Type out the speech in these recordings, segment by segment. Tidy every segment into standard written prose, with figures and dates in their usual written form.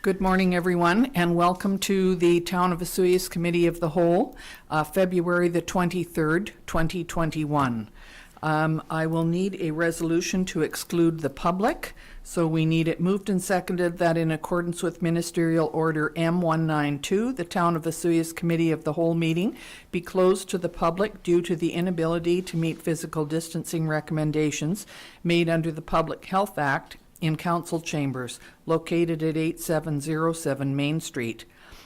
Good morning, everyone, and welcome to the Town of Osoyoos Committee of the Whole, February the 23rd, 2021. I will need a resolution to exclude the public, so we need it moved and seconded that in accordance with Ministerial Order M192, the Town of Osoyoos Committee of the Whole meeting be closed to the public due to the inability to meet physical distancing recommendations made under the Public Health Act in council chambers located at 8707 Main Street,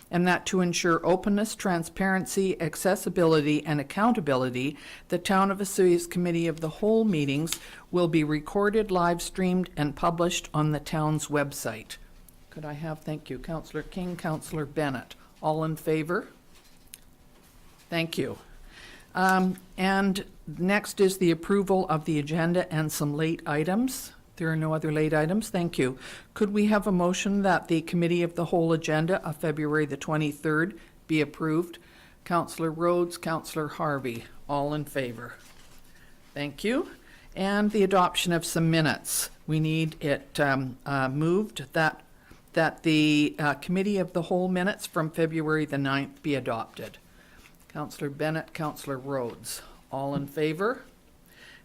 and that to ensure openness, transparency, accessibility, and accountability, the Town of Osoyoos Committee of the Whole meetings will be recorded, live streamed, and published on the town's website. Could I have, thank you, Councillor King, Councillor Bennett. All in favor? Thank you. And next is the approval of the agenda and some late items. There are no other late items. Thank you. Could we have a motion that the Committee of the Whole agenda of February the 23rd be approved? Councillor Rhodes, Councillor Harvey, all in favor. Thank you. And the adoption of some minutes. We need it moved that the Committee of the Whole minutes from February the 9th be adopted. Councillor Bennett, Councillor Rhodes, all in favor.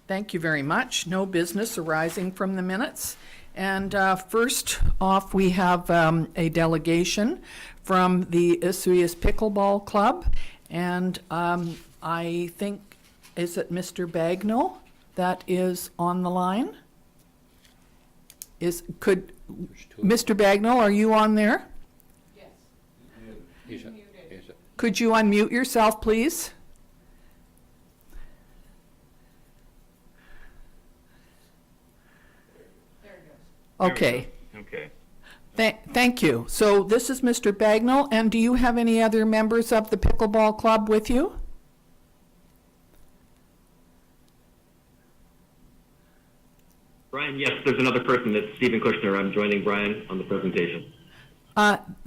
Thank you very much. No business arising from the minutes. And first off, we have a delegation from the Osoyoos Pickleball Club. And I think, is it Mr. Bagnall that is on the line? Mr. Bagnall, are you on there? Yes. Could you unmute yourself, please? Okay. Okay. Thank you. So this is Mr. Bagnall, and do you have any other members of the Pickleball Club with you? Brian, yes, there's another person. It's Stephen Kushner. I'm joining Brian on the presentation.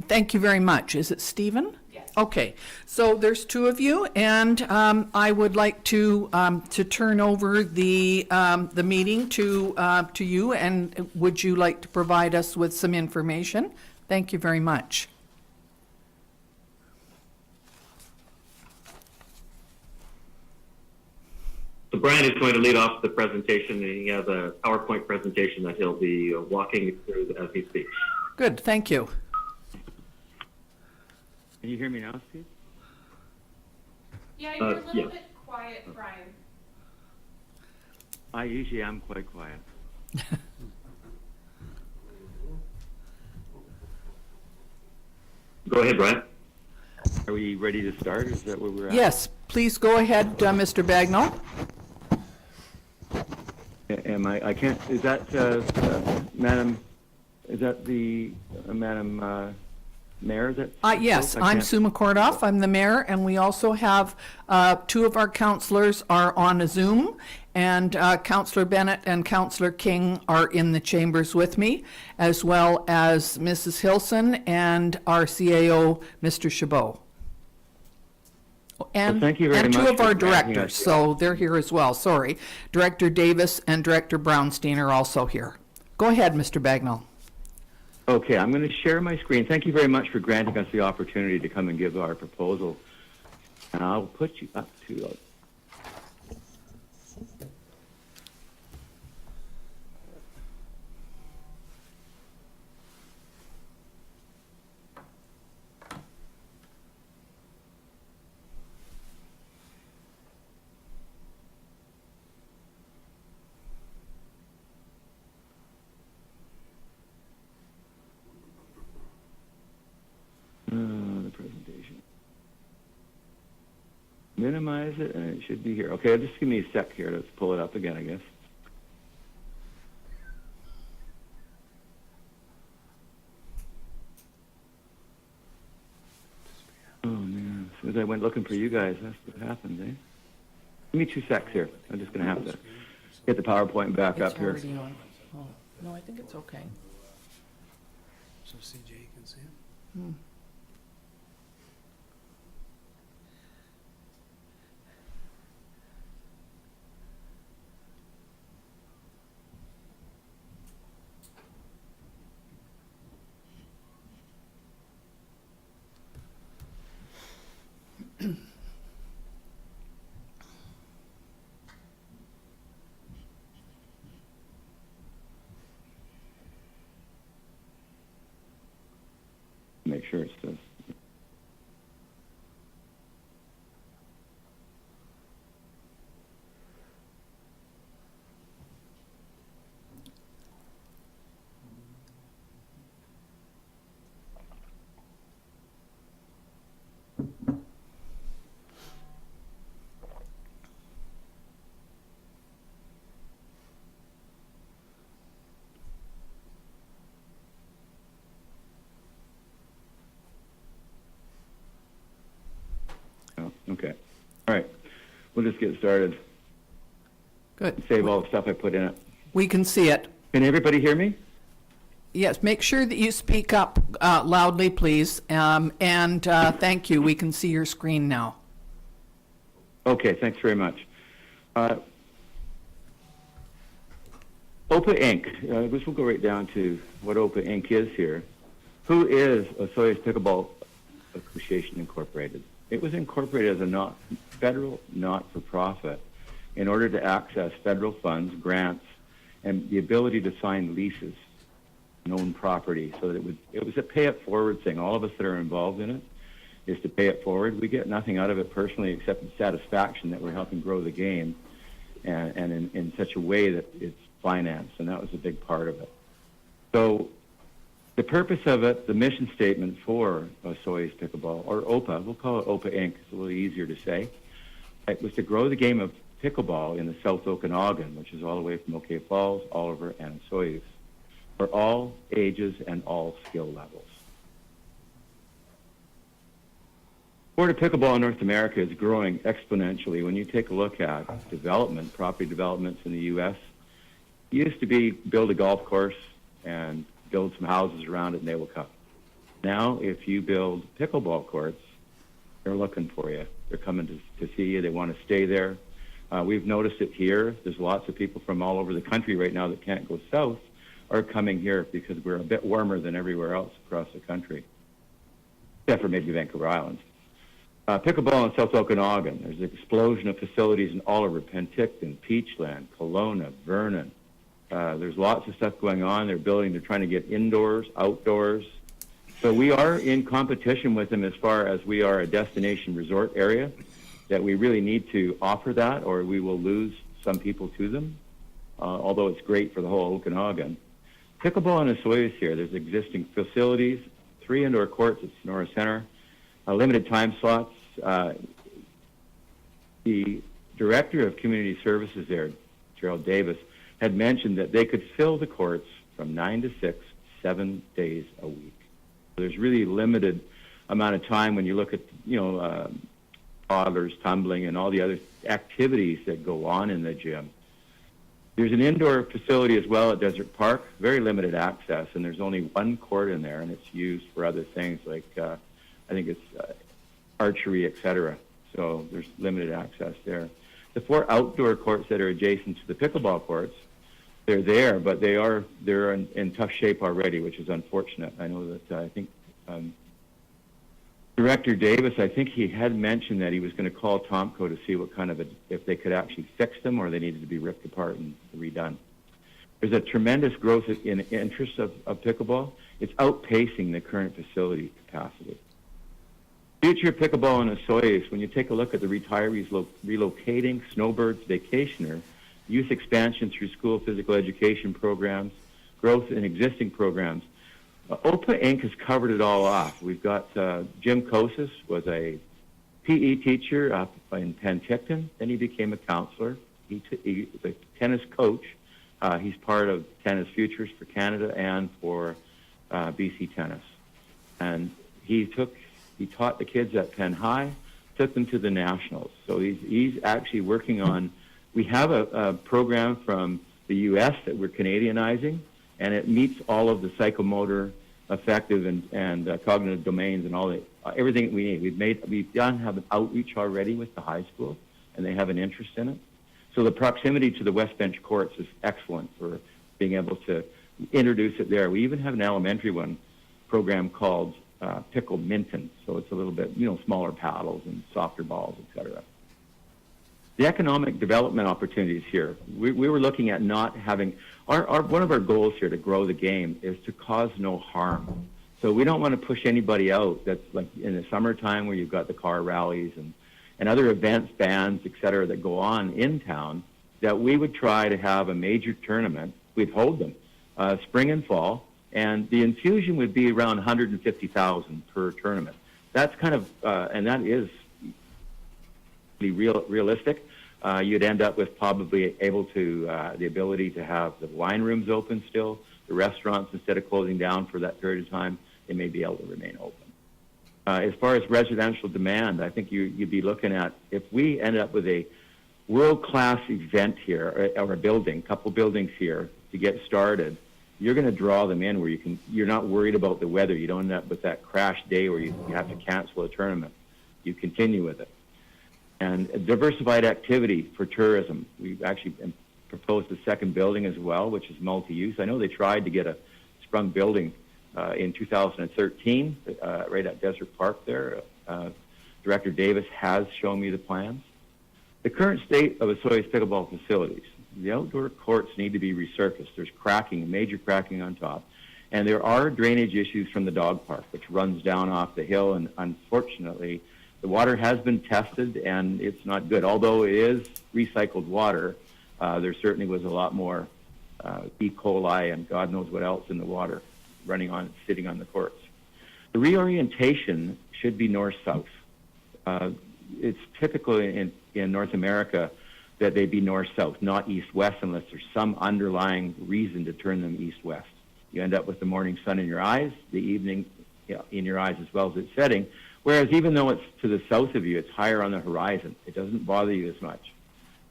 Thank you very much. Is it Stephen? Yes. Okay. So there's two of you, and I would like to turn over the meeting to you. And would you like to provide us with some information? Thank you very much. So Brian is going to lead off the presentation, and he has a PowerPoint presentation that he'll be walking through as he speaks. Good. Thank you. Can you hear me now, Steve? Yeah, you're a little bit quiet, Brian. I usually am quite quiet. Go ahead, Brian. Are we ready to start? Is that where we're at? Yes, please go ahead, Mr. Bagnall. Am I can't, is that, Madam, is that the, Madam, Mayor? Is that? Yes, I'm Sue McCordoff. I'm the mayor, and we also have two of our councillors are on a Zoom, and Councillor Bennett and Councillor King are in the chambers with me, as well as Mrs. Hilson and our CAO, Mr. Chabot. And, well, thank you very and two much of our directors, so they're here as well. Sorry. Director Davis and Director Brownstein are also here. Go ahead, Mr. Bagnall. Okay, I'm going to share my screen. Thank you very much for granting us the opportunity to come and give our proposal. And I'll put you up to... the presentation. Minimize it, and it should be here. Okay, just give me a sec here. Let's pull it up again, I guess. Oh, man. As soon as I went looking for you guys, that's what happened, eh? Give me 2 secs here. I'm just going to have to get the PowerPoint back up here. On. Oh, no, I think it's okay. So CJ can see it? sure it says. Oh, okay. All right. We'll just get started. Good. Save all the stuff I put in it. We can see it. Can everybody hear me? Yes, make sure that you speak up loudly, please. And thank you. We can see your screen now. Okay, thanks very much. OPA Inc. I guess we'll go right down to what OPA Inc. is here. Who is Osoyoos Pickleball Association Incorporated? It was incorporated as a federal not-for-profit in order to access federal funds, grants, and the ability to sign leases and own property. So that it was a pay-it-forward thing. All of us that are involved in it is to pay it forward. We get nothing out of it personally except the satisfaction that we're helping grow the game and in such a way that it's financed, and that was a big part of it. So the purpose of it, the mission statement for Osoyoos Pickleball, or OPA, we'll call it OPA Inc., it's a little easier to say, it was to grow the game of pickleball in the South Okanagan, which is all the way from OK Falls, Oliver, and Osoyoos, for all ages and all skill levels. Sport of pickleball in North America is growing exponentially. When you take a look at development, property developments in the U.S., it used to be build a golf course and build some houses around it and they will come. Now, if you build pickleball courts, they're looking for you. They're coming to see you. They want to stay there. We've noticed it here. There's lots of people from all over the country right now that can't go south are coming here because we're a bit warmer than everywhere else across the country, except for maybe Vancouver Island. Pickleball in South Okanagan. There's an explosion of facilities in Oliver, Penticton, Peachland, Kelowna, Vernon. There's lots of stuff going on. They're trying to get indoors, outdoors. So we are in competition with them as far as we are a destination resort area, that we really need to offer that or we will lose some people to them, although it's great for the whole Okanagan. Pickleball in Osoyoos here, there's existing facilities, 3 indoor courts at Sonora Center, limited time slots. The director of community services there, Gerald Davis, had mentioned that they could fill the courts from 9 to 6, 7 days a week. So there's really limited amount of time when you look at, toddlers, tumbling, and all the other activities that go on in the gym. There's an indoor facility as well at Desert Park, very limited access, and there's only 1 court in there, and it's used for other things like, I think it's archery, etc. So there's limited access there. The 4 outdoor courts that are adjacent to the pickleball courts, they're there, but they're in tough shape already, which is unfortunate. I know that I think Director Davis, I think he had mentioned that he was going to call Tomco to see what kind of if they could actually fix them or they needed to be ripped apart and redone. There's a tremendous growth in interest of pickleball. It's outpacing the current facility capacity. Future pickleball in Osoyoos, when you take a look at the retirees relocating, snowbirds, vacationer, youth expansion through school physical education programs, growth in existing programs, OPA Inc. has covered it all off. We've got Jim Kosis was a PE teacher up in Penticton. Then he became a counselor. He's a tennis coach. He's part of Tennis Futures for Canada and for BC Tennis. And he taught the kids at Penn High, took them to the Nationals. So he's actually working on, we have a program from the U.S. that we're Canadianizing, and it meets all of the psychomotor, affective, and cognitive domains and all everything we need. We've have an outreach already with the high school, and they have an interest in it. So the proximity to the West Bench courts is excellent for being able to introduce it there. We even have an elementary program called Pickle Minton, so it's a little bit, smaller paddles and softer balls, etc. The economic development opportunities here, we were looking at not having, one of our goals here to grow the game is to cause no harm. So we don't want to push anybody out. That's like in the summertime where you've got the car rallies and other events, bands, et cetera, that go on in town, that we would try to have a major tournament. We'd hold them spring and fall, and the infusion would be around 150,000 per tournament. That's kind of, and that is realistic. You'd end up with probably able to, the ability to have the wine rooms open still. The restaurants, instead of closing down for that period of time, they may be able to remain open. As far as residential demand, I think you'd be looking at, if we end up with a world-class event here, or a building, couple buildings here to get started, you're going to draw them in where you're not worried about the weather. You don't end up with that crash day where you have to cancel a tournament. You continue with it. And diversified activity for tourism. We've actually proposed a second building as well, which is multi-use. I know they tried to get a sprung building in 2013 right at Desert Park there. Director Davis has shown me the plans. The current state of Osoyoos pickleball facilities, the outdoor courts need to be resurfaced. There's cracking, major cracking on top. And there are drainage issues from the dog park, which runs down off the hill. And unfortunately, the water has been tested, and it's not good. Although it is recycled water, there certainly was a lot more E. coli and God knows what else in the water sitting on the courts. The reorientation should be north-south. It's typical in North America that they be north-south, not east-west, unless there's some underlying reason to turn them east-west. You end up with the morning sun in your eyes, the evening in your eyes as well as it's setting. Whereas even though it's to the south of you, it's higher on the horizon. It doesn't bother you as much.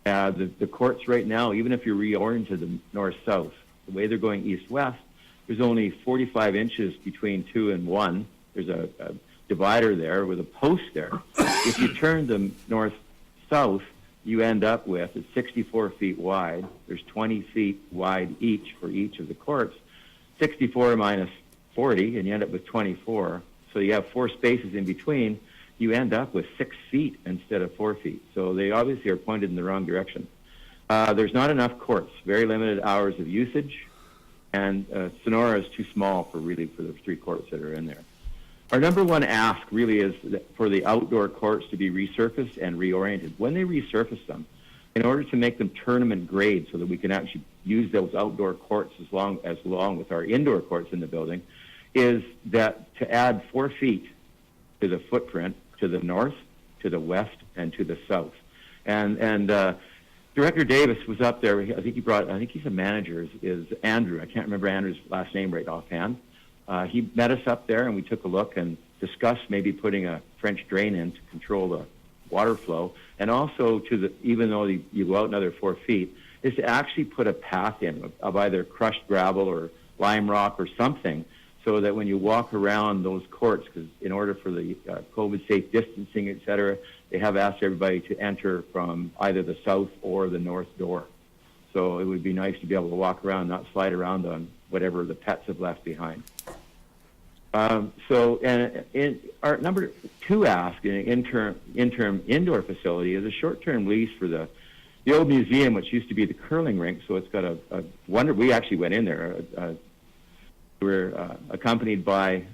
The courts right now, even if you're reoriented to the north-south, the way they're going east-west, there's only 45 inches between 2 and 1. There's a divider there with a post there. If you turn them north-south, you end up with, it's 64 feet wide. There's 20 feet wide each for each of the courts. 64 minus 40, and you end up with 24. So you have 4 spaces in between. You end up with 6 feet instead of 4 feet. So they obviously are pointed in the wrong direction. There's not enough courts, very limited hours of usage, and Sonora is too small for the 3 courts that are in there. Our number one ask really is for the outdoor courts to be resurfaced and reoriented. When they resurface them, in order to make them tournament grade so that we can actually use those outdoor courts along with our indoor courts in the building, is that to add 4 feet to the footprint to the north, to the west, and to the south. And Director Davis was up there. I think he's a manager, is Andrew. I can't remember Andrew's last name right offhand. He met us up there, and we took a look and discussed maybe putting a French drain in to control the water flow, and also even though you go out another 4 feet, is to actually put a path in of either crushed gravel or lime rock or something, so that when you walk around those courts, because in order for the COVID-safe distancing, et cetera, they have asked everybody to enter from either the south or the north door. So it would be nice to be able to walk around, not slide around on whatever the pets have left behind. Our number 2 ask in an interim indoor facility is a short-term lease for the old museum, which used to be the curling rink. So it's got a wonder. We actually went in there. We were accompanied by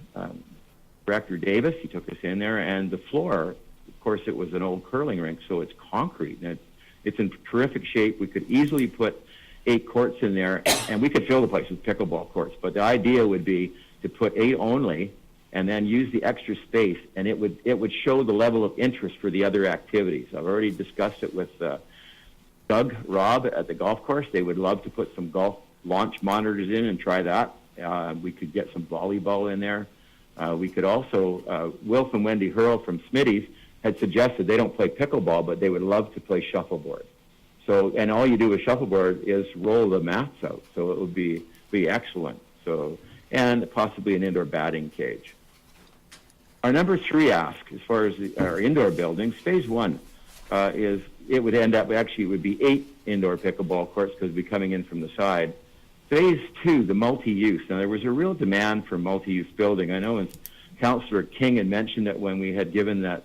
Director Davis. He took us in there, and the floor, of course, it was an old curling rink, so it's concrete, and it's in terrific shape. We could easily put 8 courts in there, and we could fill the place with pickleball courts. But the idea would be to put 8 only, and then use the extra space, and it would show the level of interest for the other activities. I've already discussed it with Rob at the golf course. They would love to put some golf launch monitors in and try that. We could get some volleyball in there. We could also, Wilf and Wendy Hurl from Smitty's had suggested they don't play pickleball, but they would love to play shuffleboard. So, and all you do with shuffleboard is roll the mats out. So it would be excellent. So, and possibly an indoor batting cage. Our number 3 ask, as far as our indoor buildings, phase 1 is it would end up, actually it would be 8 indoor pickleball courts because it would be coming in from the side. Phase 2, the multi-use. Now, there was a real demand for multi-use building. I know Councillor King had mentioned it when we had given that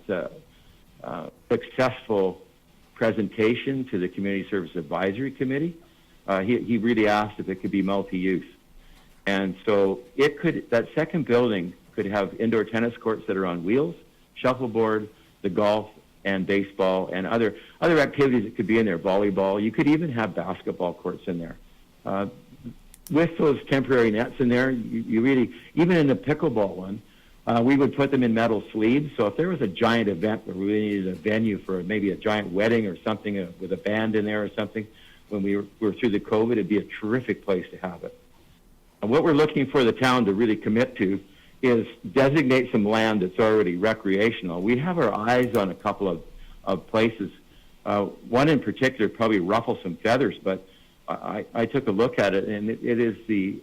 successful presentation to the Community Service Advisory Committee. He really asked if it could be multi-use. And so that second building could have indoor tennis courts that are on wheels, shuffleboard, the golf and baseball and other activities that could be in there, volleyball. You could even have basketball courts in there. With those temporary nets in there, you really, even in the pickleball one, we would put them in metal sleeves. So if there was a giant event where we needed a venue for maybe a giant wedding or something with a band in there or something, when we were through the COVID, it'd be a terrific place to have it. And what we're looking for the town to really commit to is designate some land that's already recreational. We have our eyes on a couple of places. One in particular probably ruffles some feathers, but I took a look at it, and it is the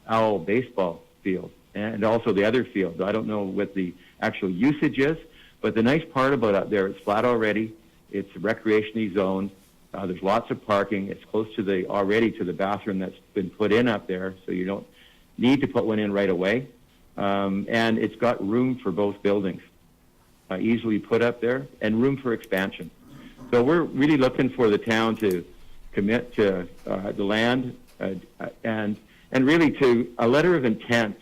Owl baseball field and also the other field. I don't know what the actual usage is, but the nice part about it there, it's flat already. It's recreationally zoned. There's lots of parking. It's close to the bathroom that's been put in up there, so you don't need to put one in right away. And it's got room for both buildings, easily put up there, and room for expansion. So we're really looking for the town to commit to the land and really to a letter of intent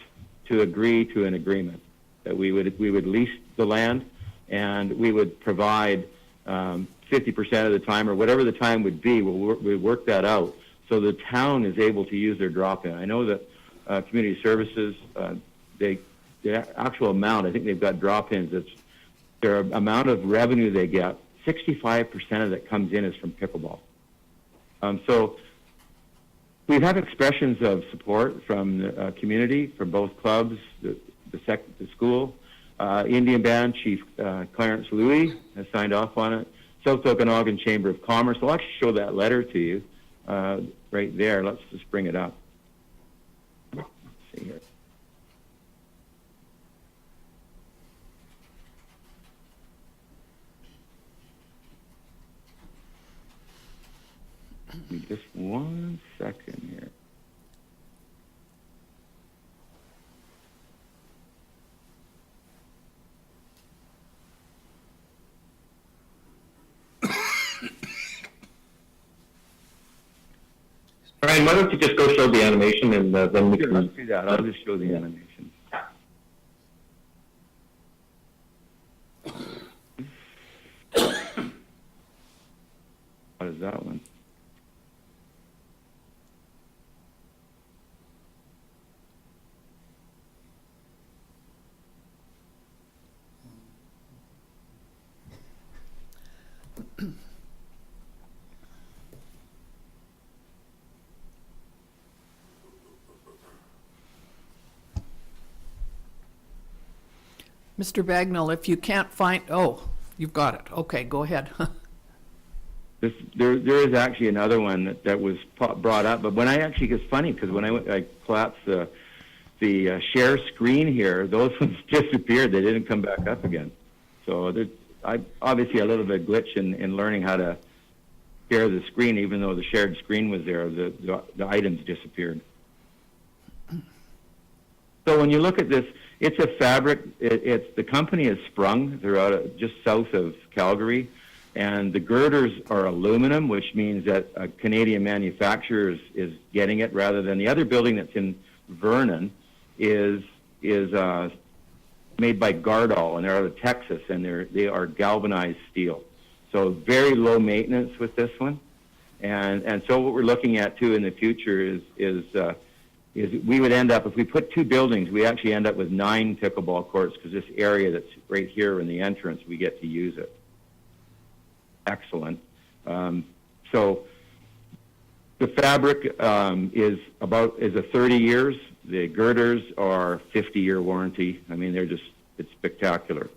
to agree to an agreement that we would lease the land, and we would provide 50% of the time, or whatever the time would be. We'll work that out so the town is able to use their drop-in. I know that community services, the actual amount, I think they've got drop-ins. It's their amount of revenue they get. 65% of that comes in is from pickleball. So we've had expressions of support from the community, from both clubs, the school. Indian Band Chief Clarence Louis has signed off on it. South Okanagan Chamber of Commerce. I'll actually show that letter to you right there. Let's just bring it up. Let's see here. Give me just 1 second here. Brian, why don't you just go show the animation, and then we can... Let's do that. I'll just show the animation. What is that one? Mr. Bagnall, if you can't find, oh, you've got it. Okay, go ahead. There is actually another one that was brought up, but when I actually, it's funny because when I collapsed the share screen here, those ones disappeared. They didn't come back up again. So I obviously a little bit glitch in learning how to share the screen, even though the shared screen was there, the items disappeared. So when you look at this, it's a fabric. The company is Sprung. They're out just south of Calgary. And the girders are aluminum, which means that a Canadian manufacturer is getting it, rather than the other building that's in Vernon is made by Gardol, and they're out of Texas, and they are galvanized steel. So very low maintenance with this one. And so what we're looking at too in the future is we would end up, if we put two buildings, we actually end up with 9 pickleball courts, because this area that's right here in the entrance, we get to use it. Excellent. So the fabric is a 30 years. The girders are 50-year warranty. I mean, it's spectacular.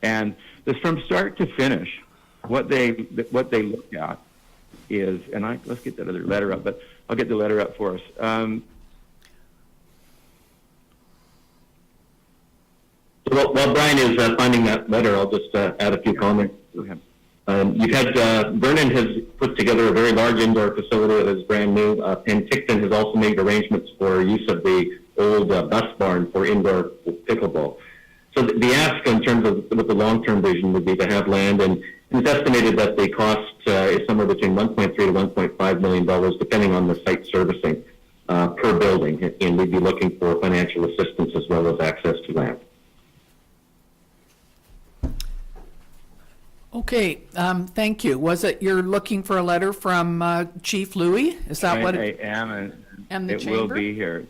And this from start to finish, what they look at is, and let's get that other letter up, but I'll get the letter up for us. While Brian is finding that letter, I'll just add a few comments. Okay. Vernon has put together a very large indoor facility that is brand new. Penticton has also made arrangements for use of the old bus barn for indoor pickleball. So the ask in terms of what the long-term vision would be to have land, and it's estimated that the cost is somewhere between $1.3 to $1.5 million, depending on the site servicing. per building, and we'd be looking for financial assistance as well as access to land. Okay, thank you. Was it you're looking for a letter from Chief Louis? Is that what I it? am, And the it will chamber? be here.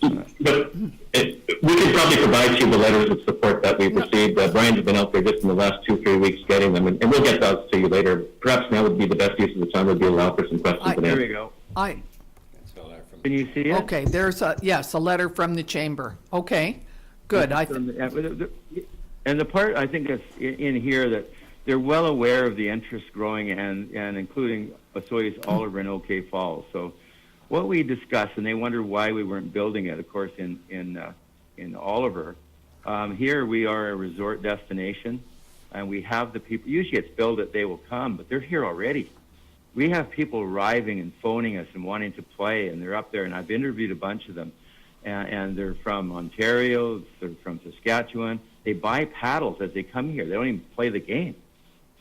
But we could probably provide you the letters of support that we've received. Brian's been out there just in the last 2-3 weeks getting them, and we'll get those to you later. Perhaps now would be the best use of the time would be allow for some questions and There we answers. go. Can you see it? Okay, there's a letter from the chamber. Okay, good. And the part I think that's in here that they're well aware of the interest growing and including Osoyoos, Odour, and OK Falls. So what we discussed, and they wonder why we weren't building it, of course, in Oliver. Here we are a resort destination, and we have the people. Usually it's billed that they will come, but they're here already. We have people arriving and phoning us and wanting to play, and they're up there, and I've interviewed a bunch of them, and they're from Ontario, they're from Saskatchewan. They buy paddles as they come here. They don't even play the game.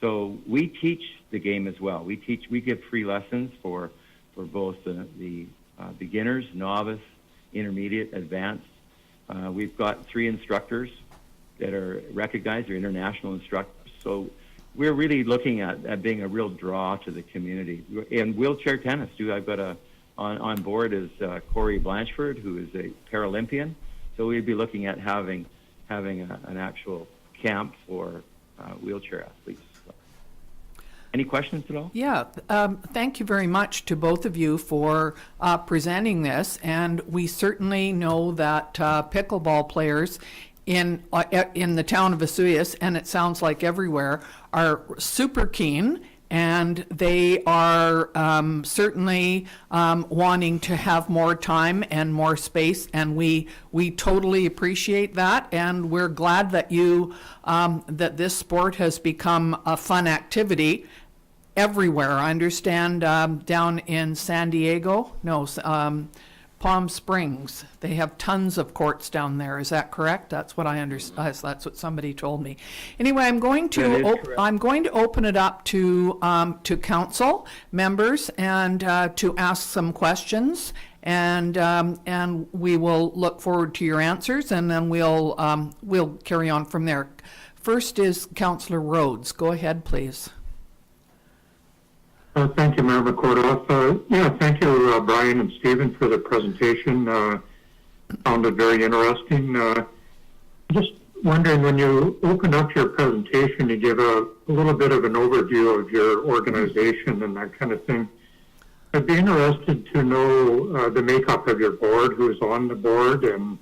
So we teach the game as well. We give free lessons for both the beginners, novice, intermediate, advanced. We've got 3 instructors that are recognized. They're international instructors. So we're really looking at being a real draw to the community. And wheelchair tennis, too. I've got on board is Corey Blanchford, who is a Paralympian. So we'd be looking at having an actual camp for wheelchair athletes. Any questions at all? Yeah, thank you very much to both of you for presenting this, and we certainly know that pickleball players in the town of Osoyoos, and it sounds like everywhere, are super keen, and they are certainly wanting to have more time and more space, and we totally appreciate that, and we're glad that that this sport has become a fun activity everywhere. I understand down in San Diego, Palm Springs, they have tons of courts down there. Is that correct? That's what I understand. That's what somebody told me. Anyway, I'm going to open it up to council members and to ask some questions, and we will look forward to your answers, and then we'll carry on from there. First is Councillor Rhodes. Go ahead, please. Thank you, Mayor McCordoff. Thank you, Brian and Stephen, for the presentation. Found it very interesting. Just wondering, when you open up your presentation, you give a little bit of an overview of your organization and that kind of thing. I'd be interested to know the makeup of your board, who's on the board, and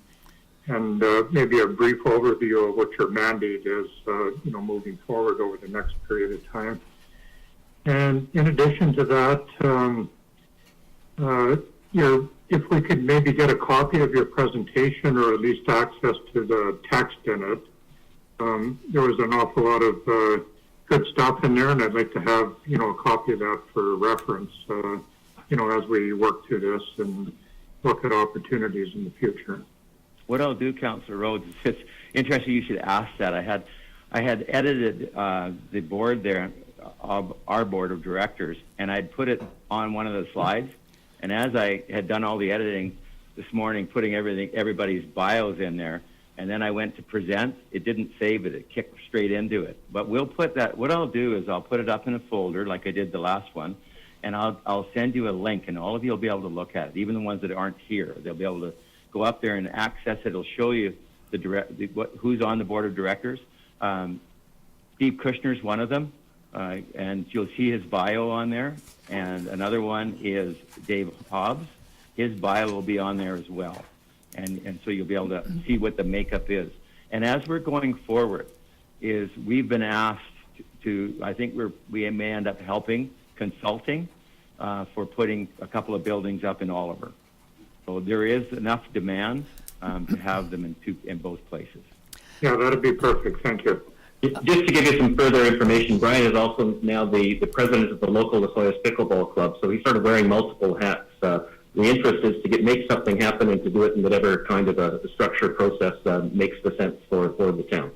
maybe a brief overview of what your mandate is, moving forward over the next period of time. And in addition to that, if we could maybe get a copy of your presentation, or at least access to the text in it. There was an awful lot of good stuff in there, and I'd like to have a copy of that for reference. As we work through this and look at opportunities in the future. What I'll do, Councillor Rhodes, it's interesting you should ask that. I had edited the board there, of our board of directors, and I'd put it on one of the slides. And as I had done all the editing this morning, putting everybody's bios in there, and then I went to present, it didn't save it. It kicked straight into it. But we'll put that. What I'll do is I'll put it up in a folder like I did the last one, and I'll send you a link, and all of you will be able to look at it. Even the ones that aren't here, they'll be able to go up there and access it. It'll show you who's on the board of directors. Steve Kushner is one of them. And you'll see his bio on there. And another one is Dave Hobbs. His bio will be on there as well. And so you'll be able to see what the makeup is. And as we're going forward, we've been asked to, I think we may end up helping, consulting, for putting a couple of buildings up in Oliver. So there is enough demand to have them in both places. Yeah, that'd be perfect. Thank you. Just to give you some further information, Brian is also now the president of the local Osoyoos Pickleball Club, so he's sort of wearing multiple hats. The interest is to make something happen and to do it in whatever kind of a structure process makes the sense for the town.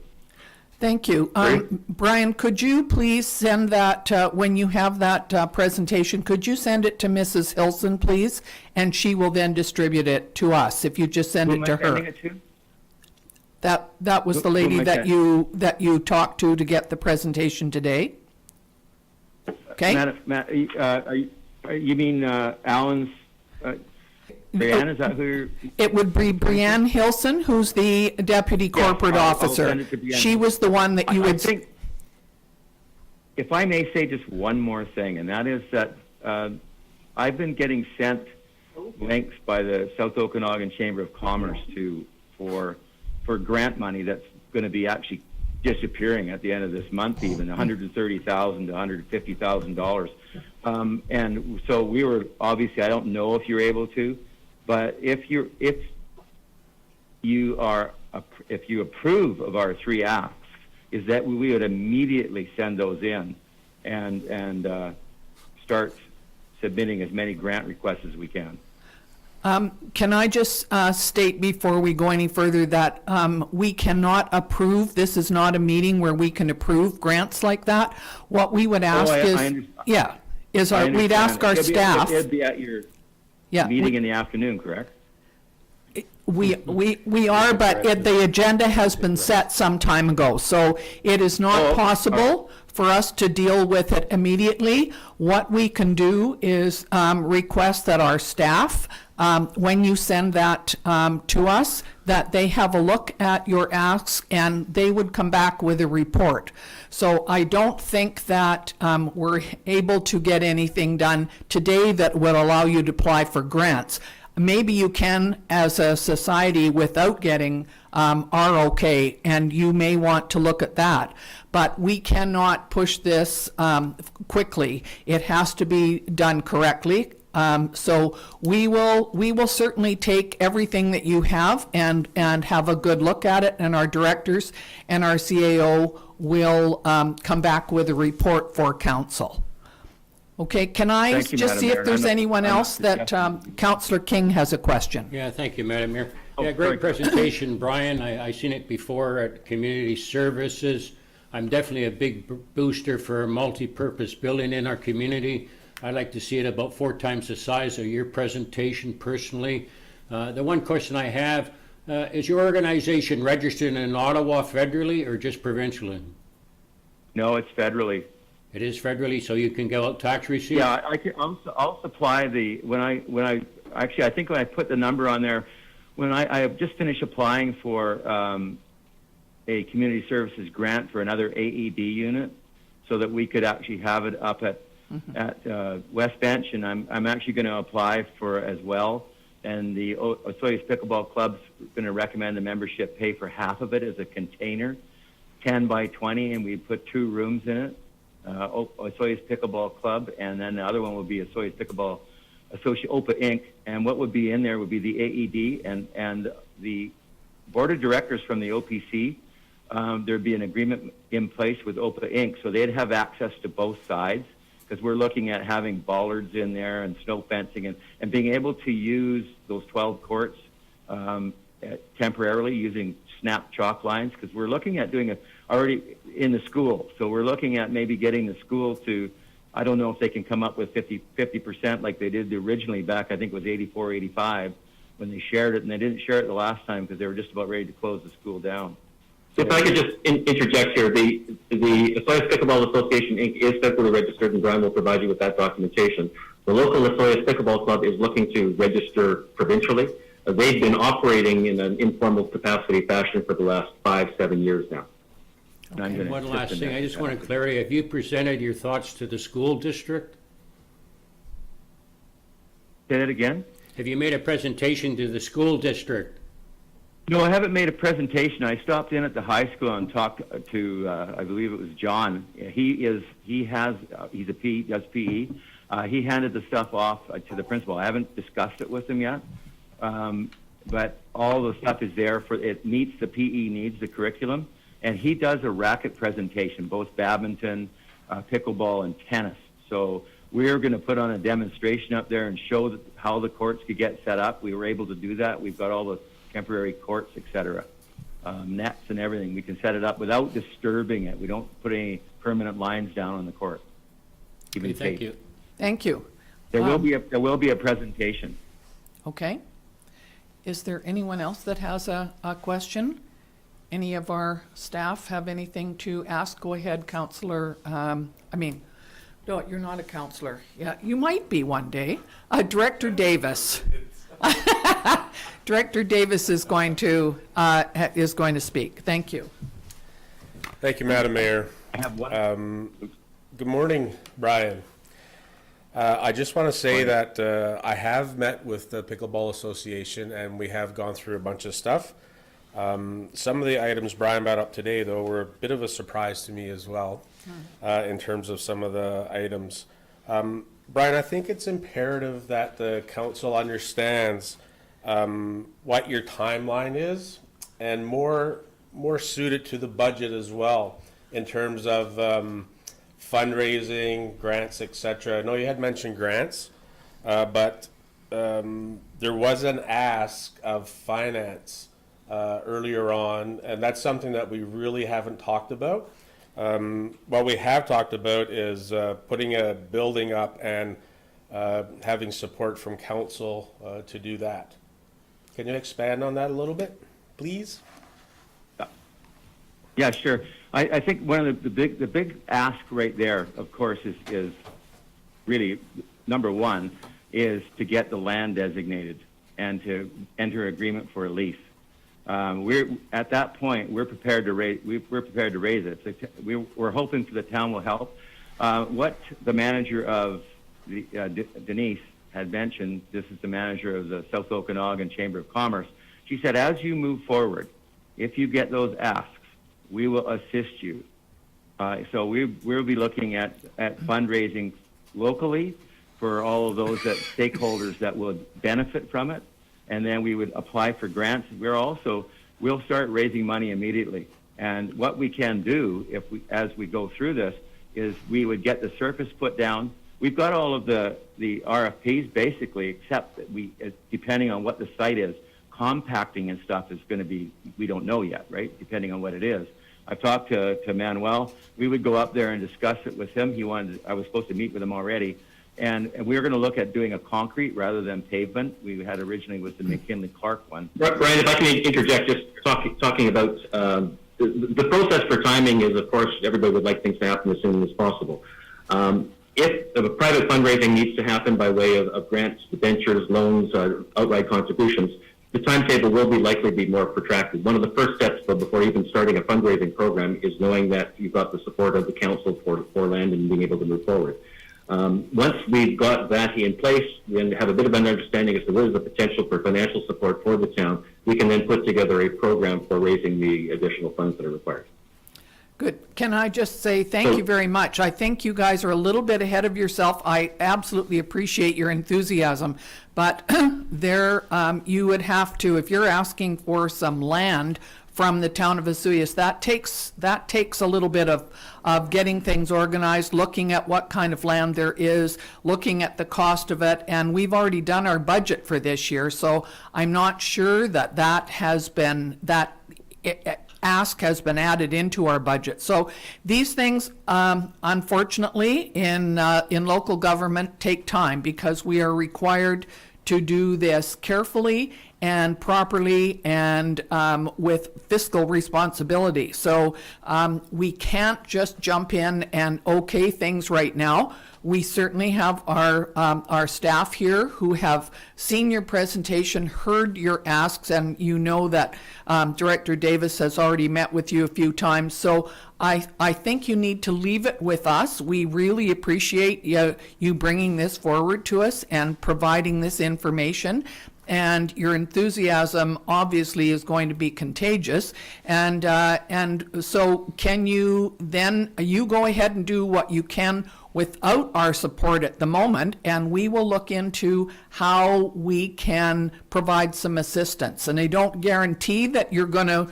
Thank you. Great. Brian, could you please send that, when you have that presentation, could you send it to Mrs. Hilson, please? And she will then distribute it to us, if you just send Who it am to I sending her. it to? That was the Who lady am I that sending? you talked to get the presentation today. Okay? You mean Alan's, Brianne, is that who you're? It would be Brianne Hilson, who's the deputy corporate I'll officer. send it to Brianne. She was the one that you I would. think, if I may say just one more thing, and that is that I've been getting sent links by the South Okanagan Chamber of Commerce for grant money that's going to be actually disappearing at the end of this month, even $130,000 to $150,000. And so we were obviously, I don't know if you're able to, but if you approve of our 3 asks, is that we would immediately send those in and start submitting as many grant requests as we can. Can I just state before we go any further that we cannot approve, this is not a meeting where we can approve grants like that. What we would ask I is, understand. we'd ask our staff. It'd be at your Yeah, meeting in the afternoon, correct? we are, but the agenda has been set some time ago, so it is not possible for us to deal with it immediately. What we can do is request that our staff, when you send that to us, that they have a look at your asks and they would come back with a report. So I don't think that we're able to get anything done today that would allow you to apply for grants. Maybe you can as a society without getting ROK, and you may want to look at that. But we cannot push this quickly. It has to be done correctly. So we will certainly take everything that you have and have a good look at it, and our directors and our CAO will come back with a report for council. Okay, can I Thank you, just Madam see Mayor. if there's anyone I'm not else that, Councillor King has a question? Yeah, thank you, Madam Mayor. Oh, Yeah, sorry. great presentation, Brian. I seen it before at Community Services. I'm definitely a big booster for multi-purpose building in our community. I'd like to see it about 4 times the size of your presentation personally. The one question I have, is your organization registered in Ottawa federally or just provincially? No, it's federally. It is federally, so you can get out tax receipts? Yeah, I'll supply I think when I put the number on there, when I have just finished applying for a community services grant for another AED unit, so that we could actually have it up at West Bench, and I'm actually going to apply for as well. And the Osoyoos Pickleball Club's going to recommend the membership pay for half of it as a container, 10 by 20, and we put 2 rooms in it. Osoyoos Pickleball Club, and then the other one would be Osoyoos Pickleball Association, OPA Inc. And what would be in there would be the AED and the board of directors from the OPC. There'd be an agreement in place with OPA Inc. So they'd have access to both sides, because we're looking at having bollards in there and snow fencing and being able to use those 12 courts temporarily using snap chalk lines, because we're looking at doing it already in the school. So we're looking at maybe getting the school to, I don't know if they can come up with 50% like they did originally back, I think it was 84, 85, when they shared it, and they didn't share it the last time because they were just about ready to close the school down. So if I could just interject here, the Osoyoos Pickleball Association Inc. is federally registered, and Brian will provide you with that documentation. The local Osoyoos Pickleball Club is looking to register provincially. They've been operating in an informal capacity fashion for the last 5-7 years now. And one last thing, I just want to clarify, have you presented your thoughts to the school district? Say that again? Have you made a presentation to the school district? No, I haven't made a presentation. I stopped in at the high school and talked to, I believe it was John. He's a PE, does PE. He handed the stuff off to the principal. I haven't discussed it with him yet, but all the stuff is there for it meets the PE needs, the curriculum, and he does a racket presentation, both badminton, pickleball, and tennis. So we're going to put on a demonstration up there and show how the courts could get set up. We were able to do that. We've got all the temporary courts, etc. nets and everything. We can set it up without disturbing it. We don't put any permanent lines down on the court. Even Okay, thank tape. you. Thank you. There will be a presentation. Okay. Is there anyone else that has a question? Any of our staff have anything to ask? Go ahead, Councillor. No, you're not a councillor. Yeah, you might be one day. Director Davis. Director Davis is going to speak. Thank you. Thank you, Madam Mayor. I have one. Good morning, Brian. I just want to say that I have met with the Pickleball Association and we have gone through a bunch of stuff. Some of the items Brian brought up today, though, were a bit of a surprise to me as well, in terms of some of the items. Brian, I think it's imperative that the council understands what your timeline is, and more suited to the budget as well, in terms of fundraising, grants, etc. I know you had mentioned grants, but there was an ask of finance earlier on, and that's something that we really haven't talked about. What we have talked about is putting a building up and having support from council to do that. Can you expand on that a little bit, please? Yeah, sure. I think one of the big ask right there, of course, is really number one is to get the land designated and to enter agreement for a lease. We're at that point. We're prepared to raise. We're prepared to raise it. So we're hoping the town will help. What the manager of the Denise had mentioned. This is the manager of the South Okanagan Chamber of Commerce. She said, as you move forward, if you get those asks, we will assist you. So we'll be looking at fundraising locally for all of those stakeholders that would benefit from it. And then we would apply for grants. We'll start raising money immediately. And what we can do as we go through this is we would get the surface put down. We've got all of the RFPs basically, except that depending on what the site is, compacting and stuff is going to be, we don't know yet, right? Depending on what it is. I've talked to Manuel. We would go up there and discuss it with him. I was supposed to meet with him already. And we were going to look at doing a concrete rather than pavement. We had originally was the McKinley-Clark one. Brian, if I can interject, just talking about the process for timing is, of course, everybody would like things to happen as soon as possible. If a private fundraising needs to happen by way of grants, debentures, loans, outright contributions, the timetable will likely be more protracted. One of the first steps, though, before even starting a fundraising program is knowing that you've got the support of the council for land and being able to move forward. Once we've got that in place and have a bit of an understanding as to what is the potential for financial support for the town, we can then put together a program for raising the additional funds that are required. Good. Can I just say thank you very much? I think you guys are a little bit ahead of yourself. I absolutely appreciate your enthusiasm, but you would have to, if you're asking for some land from the town of Osoyoos, that takes a little bit of getting things organized, looking at what kind of land there is, looking at the cost of it, and we've already done our budget for this year, so I'm not sure that ask has been added into our budget. So these things, unfortunately, in local government take time because we are required to do this carefully and properly and with fiscal responsibility. So we can't just jump in and okay things right now. We certainly have our staff here who have seen your presentation, heard your asks, and you know that Director Davis has already met with you a few times. So I think you need to leave it with us. We really appreciate you bringing this forward to us and providing this information. And your enthusiasm obviously is going to be contagious. And so can you go ahead and do what you can without our support at the moment, and we will look into how we can provide some assistance. And I don't guarantee that you're going to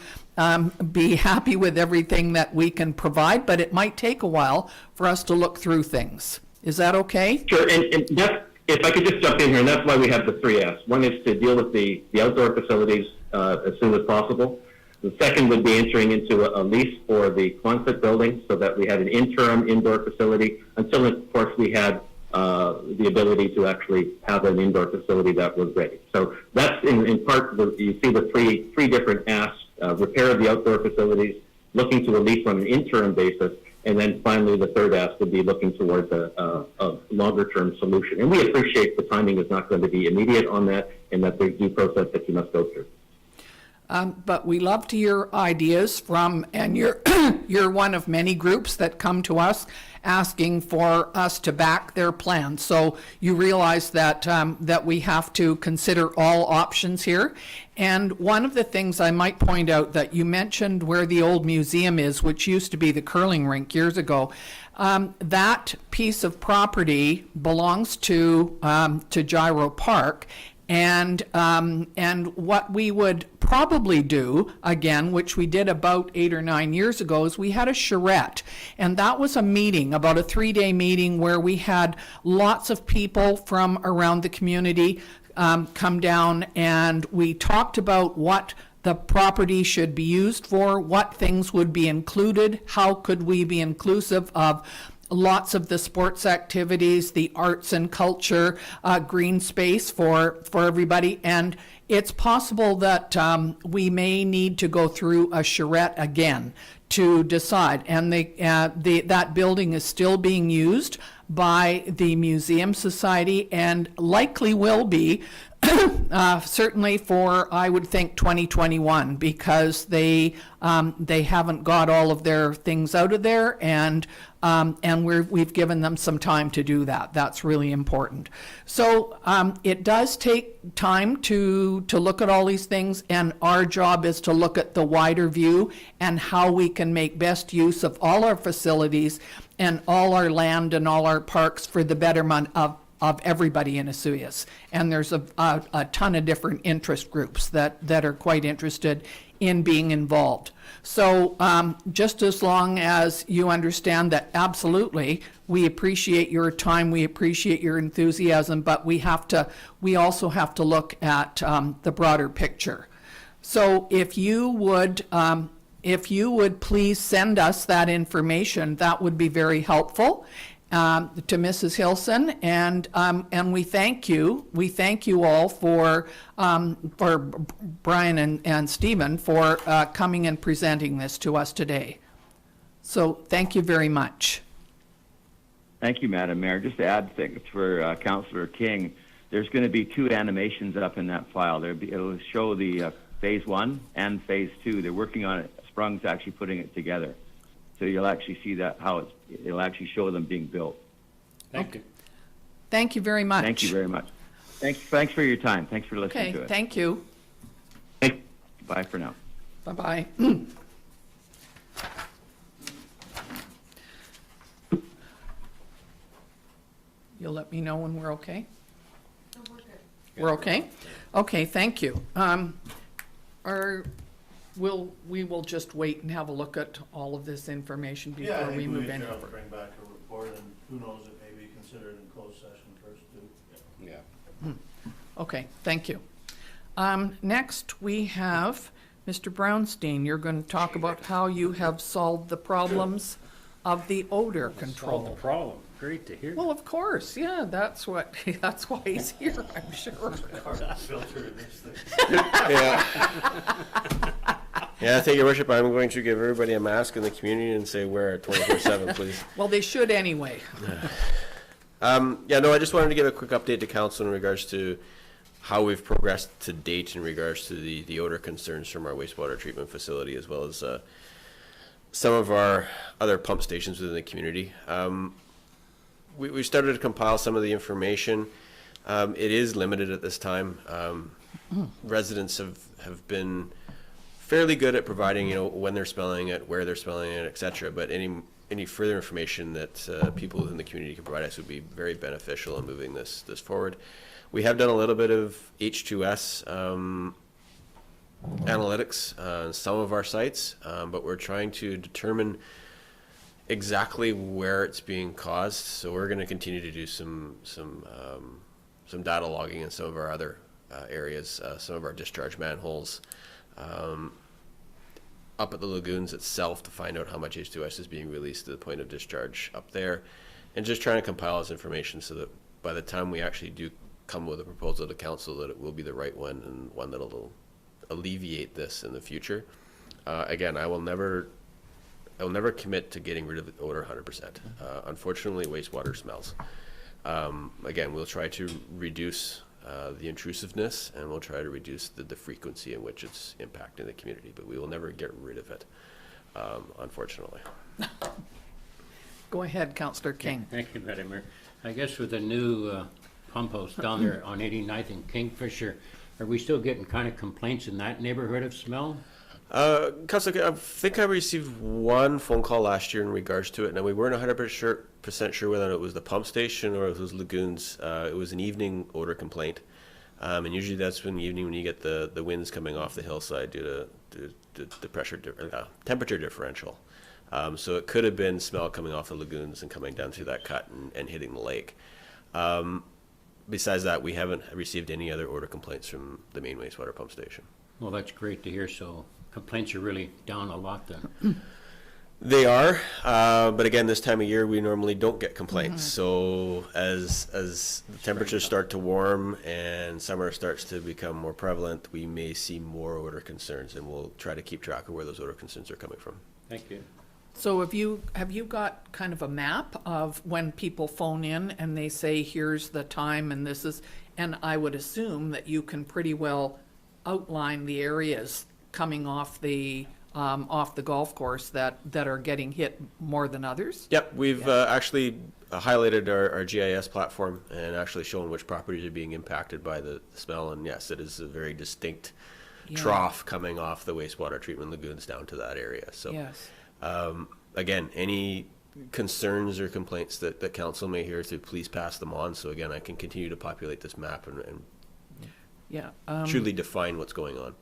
be happy with everything that we can provide, but it might take a while for us to look through things. Is that okay? Sure, and that's, if I could just jump in here, and that's why we have the three F's. One is to deal with the outdoor facilities as soon as possible. The second would be entering into a lease for the Quonset building so that we had an interim indoor facility until, of course, we had the ability to actually have an indoor facility that was ready. So that's in part, you see the three different asks, repair of the outdoor facilities, looking to a lease on an interim basis, and then finally the third ask would be looking towards a longer-term solution. And we appreciate the timing is not going to be immediate on that, and that there's due process that you must go through. But we love to hear ideas from, and you're, you're one of many groups that come to us asking for us to back their plan. So you realize that, that we have to consider all options here. And one of the things I might point out that you mentioned where the old museum is, which used to be the curling rink years ago, that piece of property belongs to Gyro Park. And what we would probably do, again, which we did about 8 or 9 years ago, is we had a charrette. And that was a meeting, about a 3-day meeting, where we had lots of people from around the community come down, and we talked about what the property should be used for, what things would be included, how could we be inclusive of lots of the sports activities, the arts and culture, green space for everybody. And it's possible that we may need to go through a charrette again to decide. And that building is still being used by the Museum Society and likely will be certainly for, I would think, 2021, because they haven't got all of their things out of there, and we've given them some time to do that. That's really important. So it does take time to look at all these things, and our job is to look at the wider view and how we can make best use of all our facilities and all our land and all our parks for the betterment of everybody in Osoyoos. And there's a ton of different interest groups that are quite interested in being involved. So just as long as you understand that absolutely we appreciate your time, we appreciate your enthusiasm, but we also have to look at the broader picture. So if you would please send us that information, that would be very helpful to Mrs. Hilson, and we thank you. We thank you all for Brian and Stephen for coming and presenting this to us today. So thank you very much. Thank you, Madam Mayor. Just to add things for Councillor King, there's going to be 2 animations up in that file. It'll show the Phase 1 and Phase 2. They're working on it. Sprung's actually putting it together. So you'll actually see that it'll actually show them being built. Thank you. Thank you very much. Thank you very much. Thanks for your time. Thanks for listening to Okay, it. thank you. Bye for now. Bye-bye. You'll let me know when we're okay? So we're good. We're okay? Okay, thank you. We will just wait and have a look at all of this information Yeah, I before we think move we any should further. bring back a report, and who knows, it may be considered in closed session first too. Yeah. Okay, thank you. Next, we have Mr. Brownstein. You're going to talk about how you have solved the problems of the odor Solve control. the problem. Great to hear. Well, of course, yeah, that's why he's here, I'm sure. Filter in this thing. Yeah, thank you, Your Worship. I'm going to give everybody a mask in the community and say wear it 24/7, please. Well, they should anyway. Yeah, no, I just wanted to give a quick update to council in regards to how we've progressed to date in regards to the odor concerns from our wastewater treatment facility, as well as some of our other pump stations within the community. We started to compile some of the information. It is limited at this time. Residents have been fairly good at providing, when they're smelling it, where they're smelling it, etc. But any further information that people within the community can provide us would be very beneficial in moving this forward. We have done a little bit of H2S analytics on some of our sites, but we're trying to determine exactly where it's being caused. So we're going to continue to do some data logging in some of our other areas, some of our discharge manholes, up at the lagoons itself to find out how much H2S is being released to the point of discharge up there, and just trying to compile this information so that by the time we actually do come with a proposal to council, that it will be the right one and one that'll alleviate this in the future. Again, I will never commit to getting rid of the odor 100%. Unfortunately, wastewater smells. Again, we'll try to reduce the intrusiveness, and we'll try to reduce the frequency in which it's impacting the community, but we will never get rid of it, unfortunately. Go ahead, Councillor King. Thank you, Madam Mayor. I guess with the new pump house down there on 89th and Kingfisher, are we still getting kind of complaints in that neighborhood of smell? Councilor, I think I received one phone call last year in regards to it. Now, we weren't 100% sure whether it was the pump station or it was lagoons. It was an evening odor complaint. And usually that's in the evening when you get the winds coming off the hillside due to the temperature differential. So it could have been smell coming off the lagoons and coming down through that cut and hitting the lake. Besides that, we haven't received any other odor complaints from the main wastewater pump station. Well, that's great to hear. So complaints are really down a lot then. They are, but again, this time of year we normally don't get complaints. So as the temperatures start to warm and summer starts to become more prevalent, we may see more odor concerns, and we'll try to keep track of where those odor concerns are coming from. Thank you. So have you got kind of a map of when people phone in and they say, here's the time and this is, and I would assume that you can pretty well outline the areas coming off the golf course that are getting hit more than others? Yep, we've actually highlighted our GIS platform and actually shown which properties are being impacted by the smell, and yes, it is a very distinct trough coming off the wastewater treatment lagoons down to that area. So Yes. Again, any concerns or complaints that council may hear, to please pass them on. So again, I can continue to populate this map and Yeah. truly define what's going on.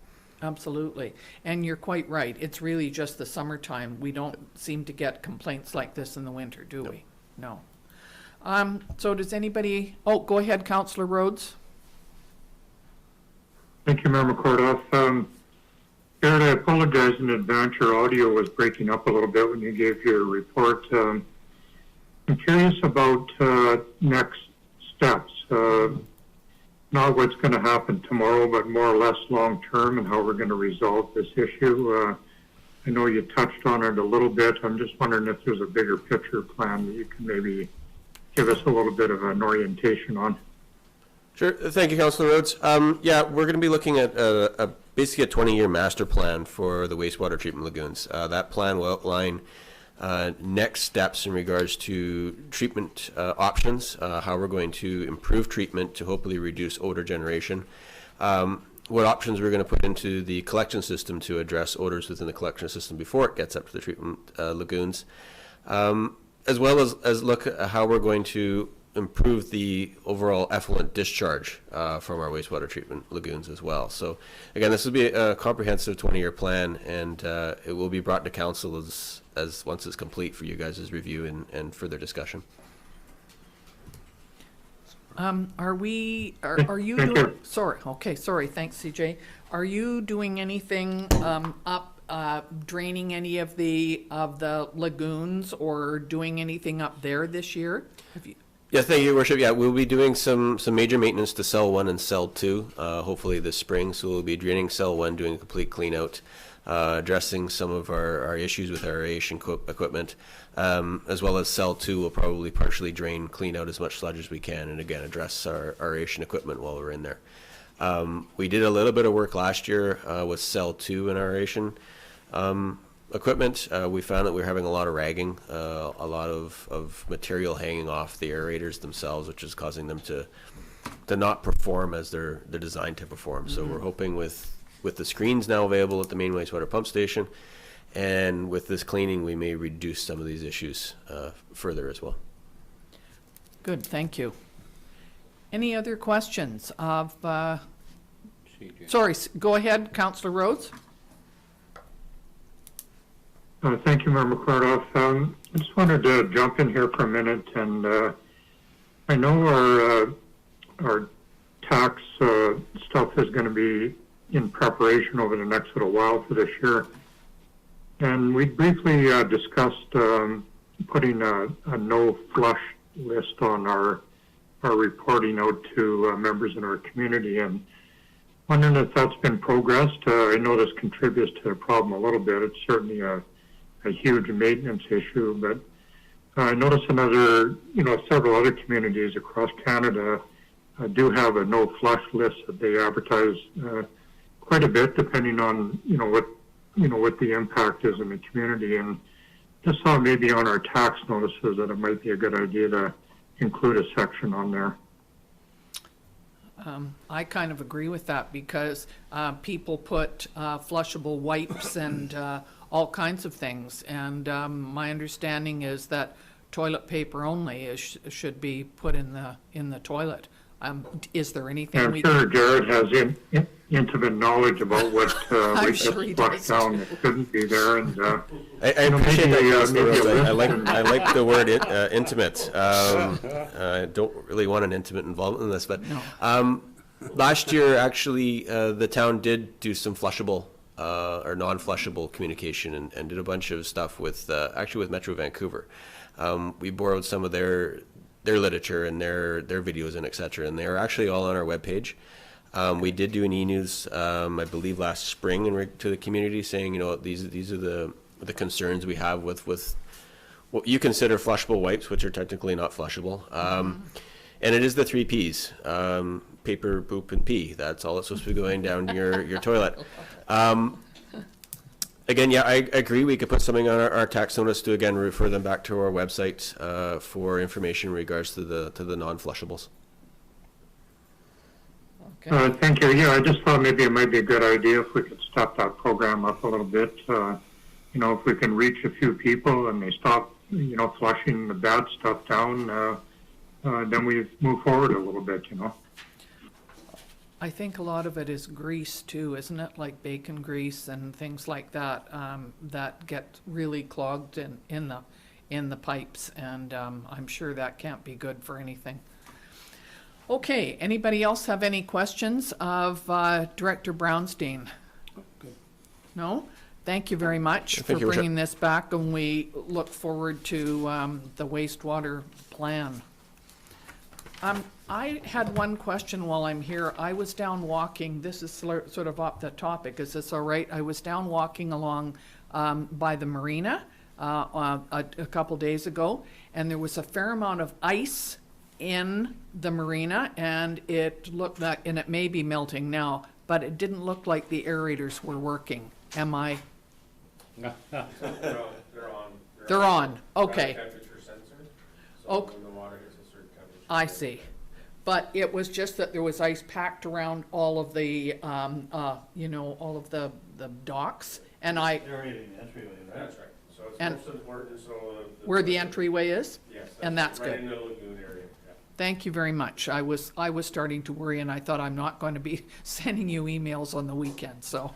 Absolutely. And you're quite right. It's really just the summertime. We don't seem to get complaints like this in the winter, do we? No. So does anybody, go ahead, Councillor Rhodes. Thank you, Mayor McCordoff. Jared, I apologize in advance. Your audio was breaking up a little bit when you gave your report. I'm curious about next steps. Not what's going to happen tomorrow, but more or less long term, and how we're going to resolve this issue. I know you touched on it a little bit. I'm just wondering if there's a bigger picture plan that you can maybe give us a little bit of an orientation on. Sure. Thank you, Councillor Rhodes. Yeah, we're going to be looking at basically a 20-year master plan for the wastewater treatment lagoons. That plan will outline next steps in regards to treatment options, how we're going to improve treatment to hopefully reduce odor generation, what options we're going to put into the collection system to address odors within the collection system before it gets up to the treatment lagoons, as well as look at how we're going to improve the overall effluent discharge from our wastewater treatment lagoons as well. So again, this will be a comprehensive 20-year plan, and it will be brought to council as once it's complete for you guys' review and further discussion. Are you doing, sorry, thanks, CJ. Are you doing anything draining any of the lagoons or doing anything up there this year? Have you? Yeah, thank you, Your Worship. Yeah, we'll be doing some major maintenance to cell 1 and cell 2, hopefully this spring. So we'll be draining cell 1, doing a complete clean out, addressing some of our issues with our aeration equipment, as well as cell 2 will probably partially drain, clean out as much sludge as we can, and again, address our aeration equipment while we're in there. We did a little bit of work last year with cell 2 in our aeration equipment. We found that we were having a lot of ragging, a lot of material hanging off the aerators themselves, which is causing them to not perform as they're designed to perform. So we're hoping with the screens now available at the main wastewater pump station, and with this cleaning, we may reduce some of these issues further as well. Good, thank you. Any other questions of, sorry, go ahead, Councillor Rhodes. Thank you, Mayor McCordoff. I just wanted to jump in here for a minute, and I know our tax stuff is going to be in preparation over the next little while for this year. And we briefly discussed putting a no flush list on our reporting out to members in our community, and wondering if that's been progressed. I know this contributes to the problem a little bit. It's certainly a huge maintenance issue, but I noticed several other communities across Canada do have a no flush list that they advertise quite a bit, depending on what the impact is in the community. And just thought maybe on our tax notices that it might be a good idea to include a section on there. I kind of agree with that because people put flushable wipes and all kinds of things. And my understanding is that toilet paper only should be put in the toilet. Is there anything I'm we sure Jared has intimate knowledge about what I'm sure he gets does, flushed down that shouldn't be there. And I appreciate that, maybe, Councillor maybe Rose. a I list like the word intimate. I don't really want an intimate involvement in this, but last year, actually, the town did do some flushable or non-flushable communication and did a bunch of stuff with Metro Vancouver. We borrowed some of their literature and their videos and et cetera, and they're actually all on our webpage. We did do an e-news, I believe last spring to the community saying, these are the concerns we have with what you consider flushable wipes, which are technically not flushable. And it is the 3 Ps, paper, poop, and pee. That's all that's supposed to be going down your toilet. Again, yeah, I agree. We could put something on our tax notice to, again, refer them back to our website for information in regards to the non-flushables. Okay. Thank you. Yeah, I just thought maybe it might be a good idea if we could step that program up a little bit. If we can reach a few people and they stop, flushing the bad stuff down, then we move forward a little bit, I think a lot of it is grease too, isn't it? Like bacon grease and things like that that get really clogged in the pipes, and I'm sure that can't be good for anything. Okay, anybody else have any questions of Director Brownstein? No? Thank you very much for you, bringing this back, and we look forward to the wastewater plan. I had one question while I'm here. I was down walking, this is sort of off the topic, is this all right? I was down walking along by the marina a couple days ago, and there was a fair amount of ice in the marina, and it looked like, and it may be melting now, but it didn't look like the aerators were working. Am I? They're on, okay. Temperature sensor. Oh. When the water hits a certain temperature. I see. But it was just that there was ice packed around all of the, all of the docks, and Aerating the entryway, right? That's right. So it's And- most important, so. where the entryway is? Yes. and that's right good. in the lagoon area, yeah. Thank you very much. I was starting to worry, and I thought I'm not going to be sending you emails on the weekend, so.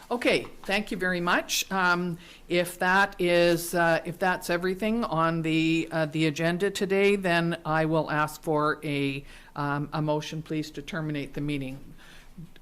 Okay, thank you very much. If that's everything on the agenda today, then I will ask for a motion, please, to terminate the meeting.